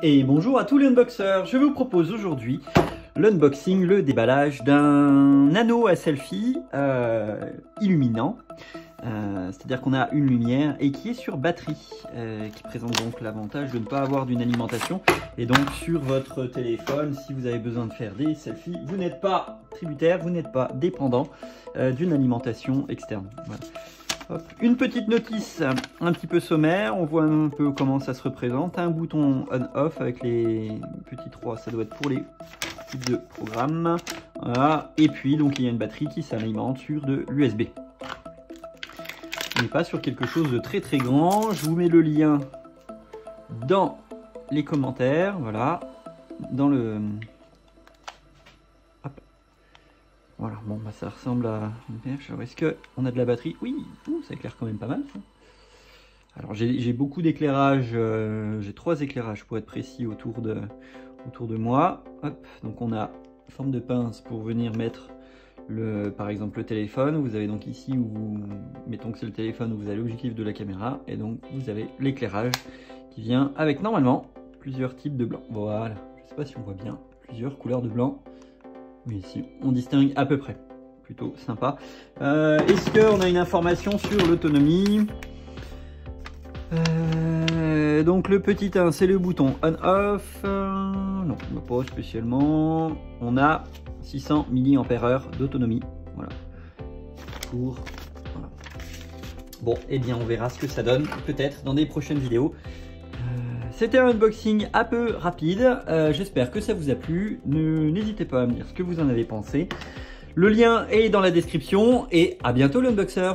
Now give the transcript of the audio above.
Et bonjour à tous les unboxers, je vous propose aujourd'hui l'unboxing, le déballage d'un anneau à selfie illuminant. C'est-à-dire qu'on a une lumière et qui est sur batterie, qui présente donc l'avantage de ne pas avoir d'une alimentation. Et donc sur votre téléphone, si vous avez besoin de faire des selfies, vous n'êtes pas tributaire, vous n'êtes pas dépendant d'une alimentation externe. Voilà. Hop. Une petite notice un petit peu sommaire, on voit un peu comment ça se représente. Un bouton on-off avec les petits 3, ça doit être pour les types de programmes. Voilà. Et puis donc il y a une batterie qui s'alimente sur de l'USB. On n'est pas sur quelque chose de très très grand. Je vous mets le lien dans les commentaires. Voilà. Dans le... Hop. Voilà, bon, bah, ça ressemble à une perche. Est-ce qu'on a de la batterie? Oui, ça éclaire quand même pas mal. Ça. Alors j'ai beaucoup d'éclairage. J'ai 3 éclairages pour être précis autour de moi. Hop. Donc on a une forme de pince pour venir mettre par exemple le téléphone. Vous avez donc ici où mettons que c'est le téléphone où vous avez l'objectif de la caméra et donc vous avez l'éclairage qui vient avec normalement plusieurs types de blanc. Voilà, je ne sais pas si on voit bien plusieurs couleurs de blanc, mais ici on distingue à peu près. Plutôt sympa. Est-ce qu'on a une information sur l'autonomie? Donc le petit 1 c'est le bouton on-off. Non, pas spécialement. On a 600 mAh d'autonomie. Voilà. Pour... Voilà. Bon, et bien on verra ce que ça donne peut-être dans des prochaines vidéos. C'était un unboxing un peu rapide. J'espère que ça vous a plu. N'hésitez pas à me dire ce que vous en avez pensé. Le lien est dans la description et à bientôt l'unboxer.